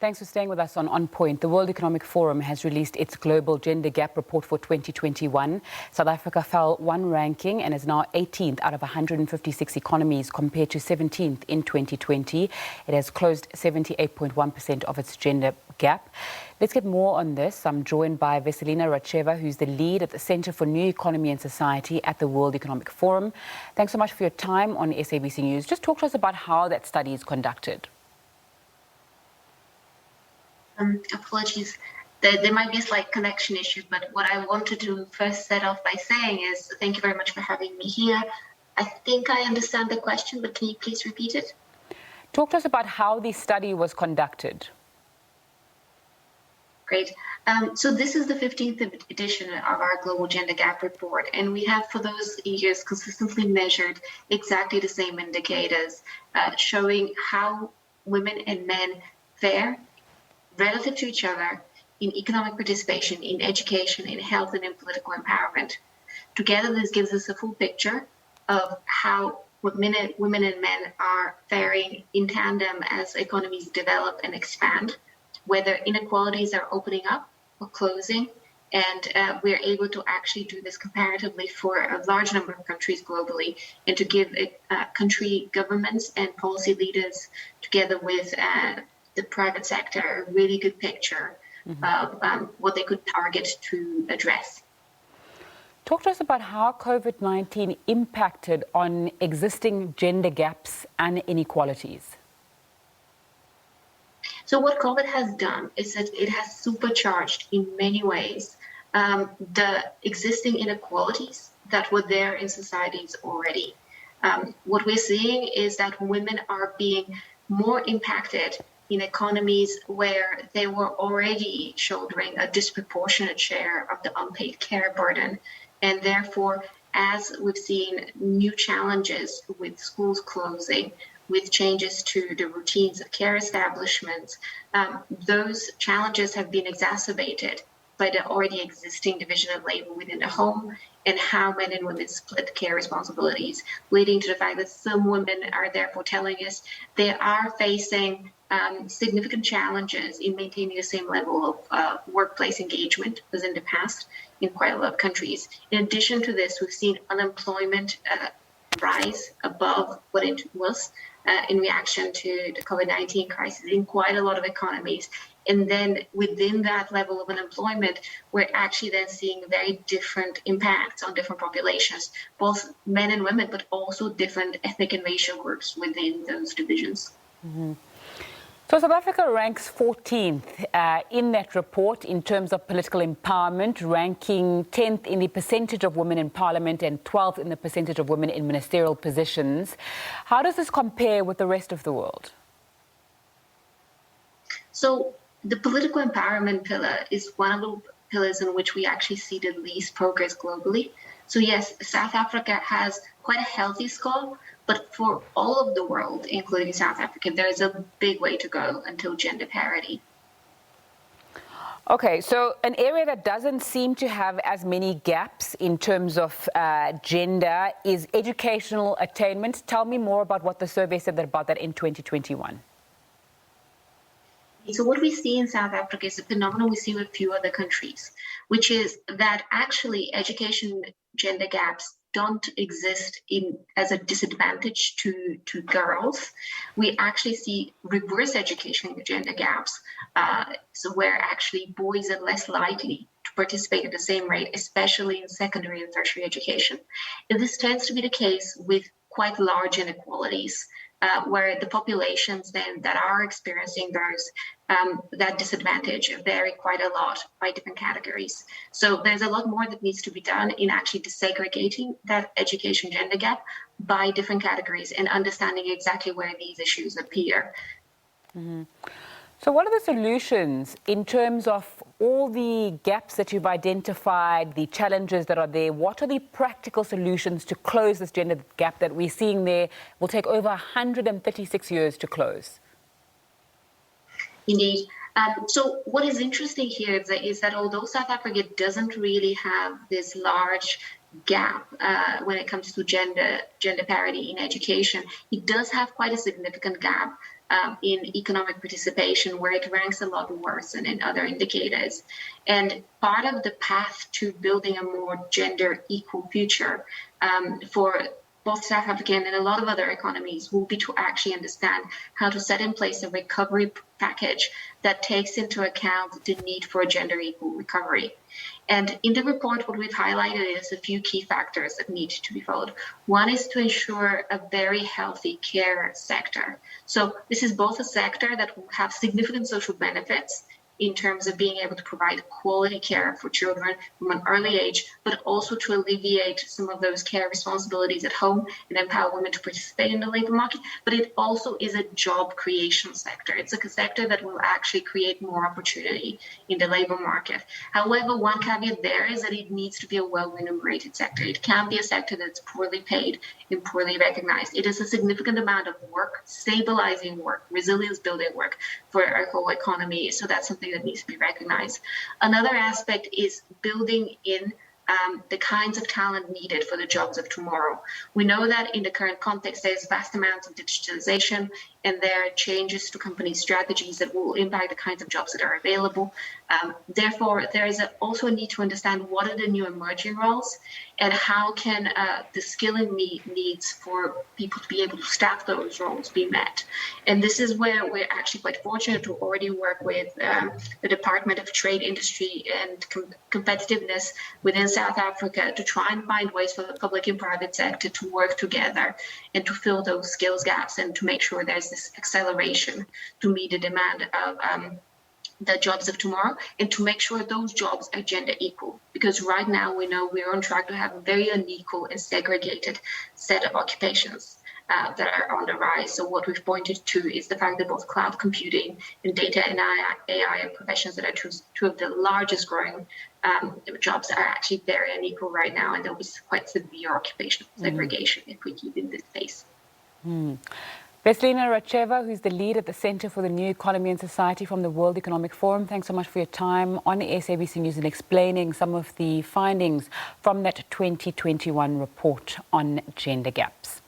Thanks for staying with us on Point. The World Economic Forum has released its Global Gender Gap Report for 2021. South Africa fell one ranking and is now 18th out of 156 economies compared to 17th in 2020. It has closed 78.1% of its gender gap. Let's get more on this. I'm joined by Vesselina Ratcheva, who's the lead at the Center for New Economy and Society at the World Economic Forum. Thanks so much for your time on SABC News. Just talk to us about how that study is conducted. Apologies, there might be a slight connection issue, but what I wanted to first set off by saying is thank you very much for having me here. I think I understand the question, but can you please repeat it? Talk to us about how the study was conducted. Great. So this is the 15th edition of our Global Gender Gap Report, and we have for those years consistently measured exactly the same indicators, showing how women and men fare relative to each other in economic participation, in education, in health, and in political empowerment. Together, this gives us a full picture of how women and men are faring in tandem as economies develop and expand, whether inequalities are opening up or closing, and we're able to actually do this comparatively for a large number of countries globally, and to give country governments and policy leaders, together with the private sector, a really good picture of what they could target to address. Talk to us about how COVID-19 impacted on existing gender gaps and inequalities. So what COVID has done is that it has supercharged in many ways the existing inequalities that were there in societies already. What we're seeing is that women are being more impacted in economies where they were already shouldering a disproportionate share of the unpaid care burden. And therefore, as we've seen new challenges with schools closing, with changes to the routines of care establishments, those challenges have been exacerbated by the already existing division of labor within the home and how men and women split care responsibilities, leading to the fact that some women are therefore telling us they are facing significant challenges in maintaining the same level of workplace engagement as in the past in quite a lot of countries. In addition to this, we've seen unemployment rise above what it was in reaction to the COVID-19 crisis in quite a lot of economies. And then within that level of unemployment, we're actually then seeing very different impacts on different populations, both men and women, but also different ethnic and racial groups within those divisions. Mm-hmm. So South Africa ranks 14th in that report in terms of political empowerment, ranking 10th in the percentage of women in parliament and 12th in the percentage of women in ministerial positions. How does this compare with the rest of the world? So the political empowerment pillar is one of the pillars in which we actually see the least progress globally. So yes, South Africa has quite a healthy score, but for all of the world, including South Africa, there is a big way to go until gender parity. Okay, so an area that doesn't seem to have as many gaps in terms of gender is educational attainment. Tell me more about what the survey said about that in 2021. So what we see in South Africa is a phenomenon we see with a few other countries, which is that actually education gender gaps don't exist as a disadvantage to girls. We actually see reverse education gender gaps, so where actually boys are less likely to participate at the same rate, especially in secondary and tertiary education. And this tends to be the case with quite large inequalities, where the populations then that are experiencing those that disadvantage vary quite a lot by different categories. So there's a lot more that needs to be done in actually disaggregating that education gender gap by different categories and understanding exactly where these issues appear. Mm-hmm. So what are the solutions in terms of all the gaps that you've identified, the challenges that are there? What are the practical solutions to close this gender gap that we're seeing there will take over 136 years to close? Indeed. So what is interesting here is that although South Africa doesn't really have this large gap when it comes to gender parity in education, it does have quite a significant gap in economic participation, where it ranks a lot worse than in other indicators. And part of the path to building a more gender equal future for both South African and a lot of other economies will be to actually understand how to set in place a recovery package that takes into account the need for a gender equal recovery. And in the report, what we've highlighted is a few key factors that need to be followed. One is to ensure a very healthy care sector. So this is both a sector that will have significant social benefits in terms of being able to provide quality care for children from an early age, but also to alleviate some of those care responsibilities at home and empower women to participate in the labor market. But it also is a job creation sector. It's a sector that will actually create more opportunity in the labor market. However, one caveat there is that it needs to be a well-remunerated sector. It can't be a sector that's poorly paid and poorly recognized. It is a significant amount of work, stabilizing work, resilience building work for our whole economy. So that's something that needs to be recognized. Another aspect is building in the kinds of talent needed for the jobs of tomorrow. We know that in the current context, there's vast amounts of digitalization, and there are changes to company strategies that will impact the kinds of jobs that are available. Therefore, there is also a need to understand what are the new emerging roles and how can the skilling needs for people to be able to staff those roles be met. And this is where we're actually quite fortunate to already work with the Department of Trade, Industry and Competitiveness within South Africa to try and find ways for the public and private sector to work together and to fill those skills gaps and to make sure there's this acceleration to meet the demand of the jobs of tomorrow and to make sure those jobs are gender equal. Because right now we know we're on track to have a very unequal and segregated set of occupations that are on the rise. So what we've pointed to is the fact that both cloud computing and data and AI are professions that are two of the largest growing jobs are actually very unequal right now, and there'll be quite severe occupational segregation if we keep in this pace. Vesselina Ratcheva, who's the lead at the Center for the New Economy and Society from the World Economic Forum, thanks so much for your time on SABC News and explaining some of the findings from that 2021 report on gender gaps.